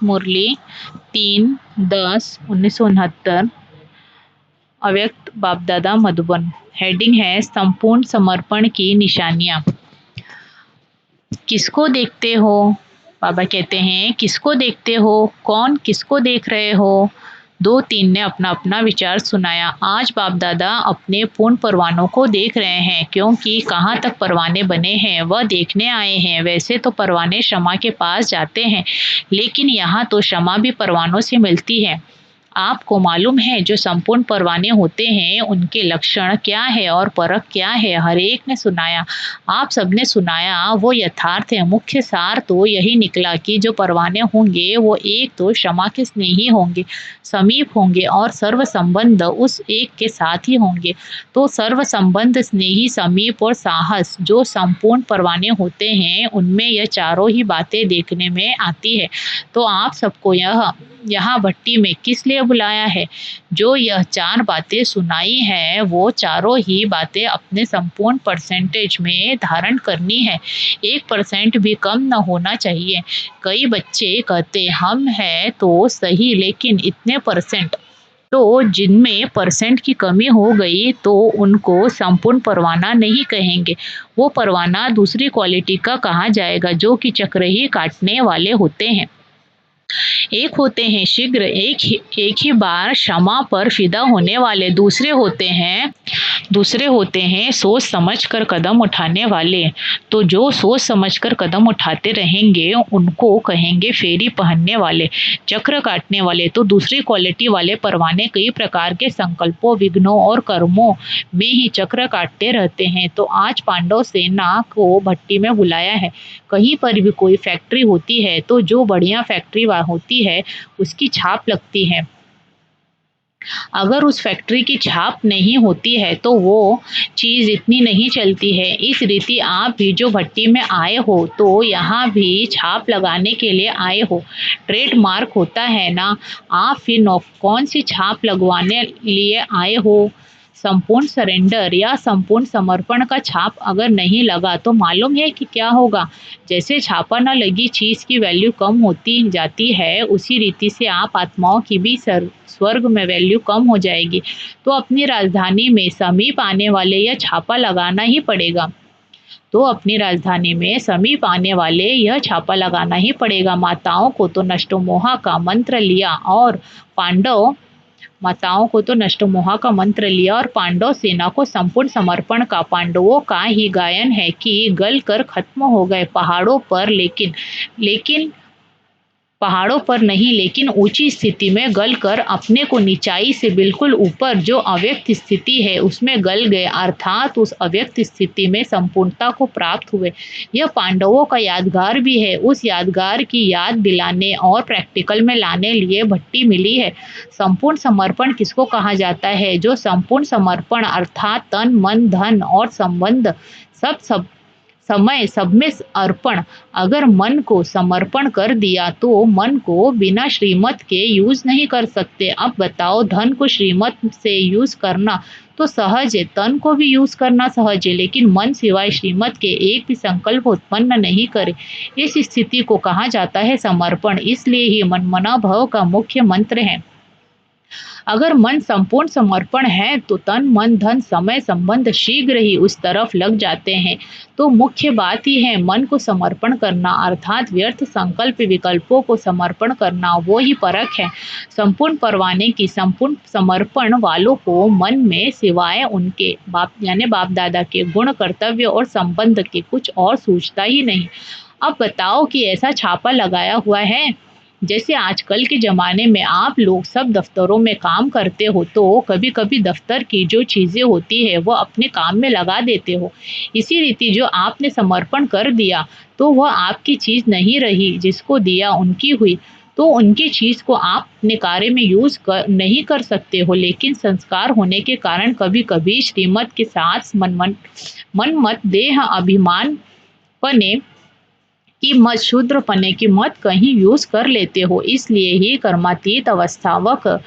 मुरली 3/10/1969। अव्यक्त बापदादा मधुबन। हेडिंग है संपूर्ण समर्पण की निशानियां। किसको देखते हो? बाबा कहते हैं, किसको देखते हो? कौन किसको देख रहे हो? 2-3 ने अपना अपना विचार सुनाया। आज बाप दादा अपने पूर्ण परवानों को देख रहे हैं, क्योंकि कहाँ तक परवाने बने हैं वह देखने आए हैं। वैसे तो परवाने शमा के पास जाते हैं, लेकिन यहाँ तो शमा भी परवानों से मिलती है। आपको मालूम है जो संपूर्ण परवाने होते हैं उनके लक्षण क्या है और परख क्या है? हर एक ने सुनाया, आप सबने सुनाया, वो यथार्थ है। मुख्य सार तो यही निकला कि जो परवाने होंगे वो एक तो क्षमा के स्नेही होंगे, समीप होंगे और सर्व संबंध उस एक के साथ ही होंगे। तो सर्व संबंध, स्नेही, समीप और साहस जो संपूर्ण परवाने होते हैं उनमें यह चारों ही बातें देखने में आती है। तो आप सबको यहाँ भट्टी में किस लिए बुलाया है? जो यह 4 बातें सुनाई हैं वो चारों ही बातें अपने संपूर्ण परसेंटेज में धारण करनी है। 1% भी कम न होना चाहिए। कई बच्चे कहते हम हैं तो सही, लेकिन इतने परसेंट, तो जिनमें परसेंट की कमी हो गई तो उनको संपूर्ण परवाना नहीं कहेंगे। वो परवाना दूसरी क्वालिटी का कहा जाएगा, जो कि चक्र ही काटने वाले होते हैं। एक होते हैं शीघ्र, एक ही बार क्षमा पर फिदा होने वाले। दूसरे होते हैं सोच समझ कर कदम उठाने वाले। तो जो सोच समझ कर कदम उठाते रहेंगे उनको कहेंगे फेरी पहनने वाले, चक्र काटने वाले। तो दूसरी क्वालिटी वाले परवाने कई प्रकार के संकल्पों, विघ्नों और कर्मों में ही चक्र काटते रहते हैं। तो आज पांडव सेना को भट्टी में बुलाया है। कहीं पर भी कोई फैक्ट्री होती है तो जो बढ़िया फैक्ट्री होती है उसकी छाप लगती है। अगर उस फैक्ट्री की छाप नहीं होती है तो वो चीज़ इतनी नहीं चलती है। इस रीति आप भी जो भट्टी में आए हो तो यहाँ भी छाप लगाने के लिए आए हो। ट्रेडमार्क होता है ना, आप फिर कौन सी छाप लगवाने लिए आए हो? संपूर्ण सरेंडर या संपूर्ण समर्पण का छाप अगर नहीं लगा तो मालूम है कि क्या होगा? जैसे छापा न लगी चीज़ की वैल्यू कम होती जाती है, उसी रीति से आप आत्माओं की भी स्वर्ग में वैल्यू कम हो जाएगी। तो अपनी राजधानी में समीप आने वाले यह छापा लगाना ही पड़ेगा। माताओं को तो नष्टोमोहा का मंत्र लिया और पांडव सेना को संपूर्ण समर्पण का पांडवों का ही गायन है कि गल कर खत्म हो गए पहाड़ों पर नहीं, लेकिन ऊंची स्थिति में गल कर अपने को निचाई से बिल्कुल ऊपर जो अव्यक्त स्थिति है उसमें गल गए, अर्थात उस अव्यक्त स्थिति में संपूर्णता को प्राप्त हुए। यह पांडवों का यादगार भी है। उस यादगार की याद दिलाने और प्रैक्टिकल में लाने लिए भट्टी मिली है। संपूर्ण समर्पण किसको कहा जाता है? जो संपूर्ण समर्पण अर्थात तन, मन, धन और संबंध सब समय सब में अर्पण। अगर मन को समर्पण कर दिया तो मन को बिना श्रीमत के यूज नहीं कर सकते। अब बताओ, धन को श्रीमत से यूज करना तो सहज है, तन को भी यूज करना सहज है, लेकिन मन सिवाय श्रीमत के एक भी संकल्प उत्पन्न नहीं करे। इस स्थिति को कहा जाता है समर्पण। इसलिए ही मनमना भव का मुख्य मंत्र है। अगर मन संपूर्ण समर्पण है तो तन, मन, धन, समय, संबंध शीघ्र ही उस तरफ लग जाते हैं। तो मुख्य बात ही है मन को समर्पण करना, अर्थात व्यर्थ संकल्प विकल्पों को समर्पण करना। वो ही परख है संपूर्ण परवाने की। संपूर्ण समर्पण वालों को मन में सिवाय उनके बाप दादा के गुण, कर्तव्य और संबंध के कुछ और सूझता ही नहीं। अब बताओ कि ऐसा छापा लगाया हुआ है। जैसे आजकल के ज़माने में आप लोग सब दफ्तरों में काम करते हो तो कभी कभी दफ्तर की जो चीज़ें होती है वो अपने काम में लगा देते हो। इसी रीति जो आपने समर्पण कर दिया तो वह आपकी चीज़ नहीं रही, जिसको दिया उनकी हुई। तो उनकी चीज़ को आप अपने कार्य में नहीं कर सकते हो, लेकिन संस्कार होने के कारण कभी कभी श्रीमत के साथ मनमत देह अभिमान पने कि मत, शूद्र पने की मत कहीं यूज कर लेते हो। इसलिए ही कर्मातीत अवस्थावक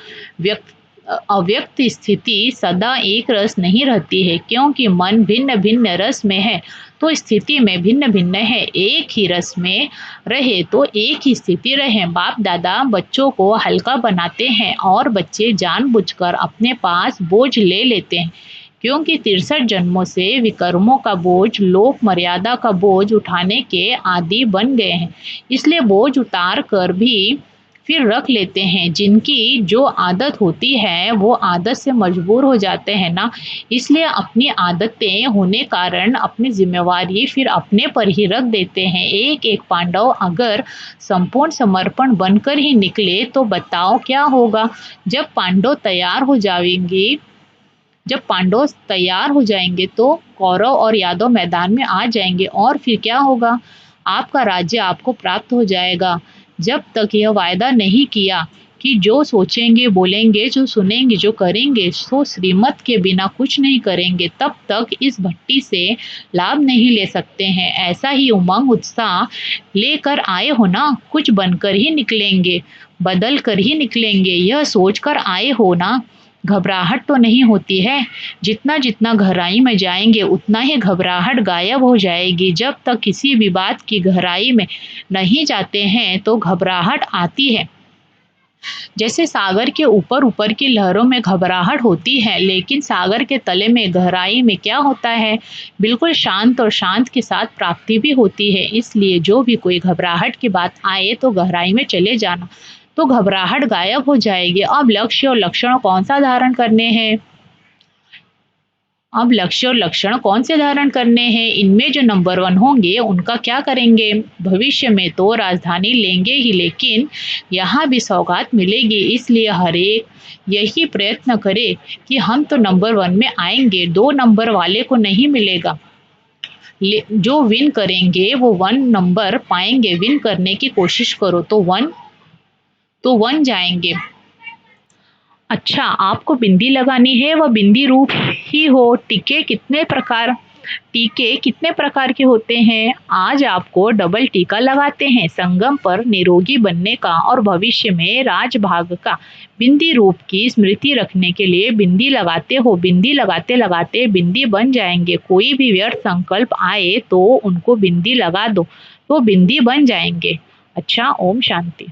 अव्यक्त स्थिति सदा एक रस नहीं रहती है, क्योंकि मन भिन्न भिन्न रस में है। तो स्थिति में भिन्न भिन्न है। एक ही रस में रहे तो एक ही स्थिति रहे। बाप दादा बच्चों को हल्का बनाते हैं और बच्चे जानबूझकर अपने पास बोझ ले लेते हैं, क्योंकि 63 जन्मों से विकर्मों का बोझ, लोक मर्यादा का बोझ उठाने के आदी बन गए हैं। इसलिए बोझ उतार कर भी फिर रख लेते हैं। जिनकी जो आदत होती है वो आदत से मजबूर हो जाते हैं ना, इसलिए अपनी आदतें होने कारण अपनी जिम्मेवारी फिर अपने पर ही रख देते हैं। एक एक पांडव अगर संपूर्ण समर्पण बनकर ही निकले तो बताओ क्या होगा। जब पांडव तैयार हो जाएंगे तो कौरव और यादव मैदान में आ जाएंगे और फिर क्या होगा, आपका राज्य आपको प्राप्त हो जाएगा। जब तक यह वायदा नहीं किया कि जो सोचेंगे, बोलेंगे, जो सुनेंगे, जो करेंगे सो श्रीमत के बिना कुछ नहीं करेंगे, तब तक इस भट्टी से लाभ नहीं ले सकते हैं। ऐसा ही उमंग उत्साह लेकर आए हो ना, कुछ बनकर ही निकलेंगे, बदल कर ही निकलेंगे, यह सोचकर आए हो ना। घबराहट तो नहीं होती है। जितना जितना गहराई में जाएंगे उतना ही घबराहट गायब हो जाएगी। जब तक किसी भी बात की गहराई में नहीं जाते हैं तो घबराहट आती है। जैसे सागर के ऊपर ऊपर की लहरों में घबराहट होती है, लेकिन सागर के तले में गहराई में क्या होता है, बिल्कुल शांत और शांत के साथ प्राप्ति भी होती है। इसलिए जो भी कोई घबराहट की बात आए तो गहराई में चले जाना, तो घबराहट गायब हो जाएगी। अब लक्ष्य और लक्षण कौन सा धारण करने हैं? अब लक्ष्य और लक्षण कौन से धारण करने हैं? इनमें जो नंबर 1 होंगे उनका क्या करेंगे? भविष्य में तो राजधानी लेंगे ही, लेकिन यहाँ भी सौगात मिलेगी। इसलिए हर एक यही प्रयत्न करे कि हम तो नंबर 1 में आएंगे, 2 नंबर वाले को नहीं मिलेगा। जो विन करेंगे वो 1 नंबर पाएंगे। विन करने की कोशिश करो तो 1 जाएंगे। अच्छा, आपको बिंदी लगानी है, वह बिंदी रूप ही हो। टीके कितने प्रकार के होते हैं? आज आपको डबल टीका लगाते हैं संगम पर निरोगी बनने का और भविष्य में राजभाग का बिंदी रूप की स्मृति रखने के लिए बिंदी लगाते हो। बिंदी लगाते लगाते बिंदी बन जाएंगे। कोई भी व्यर्थ संकल्प आए तो उनको बिंदी लगा दो तो बिंदी बन जाएंगे। अच्छा, ओम शांति।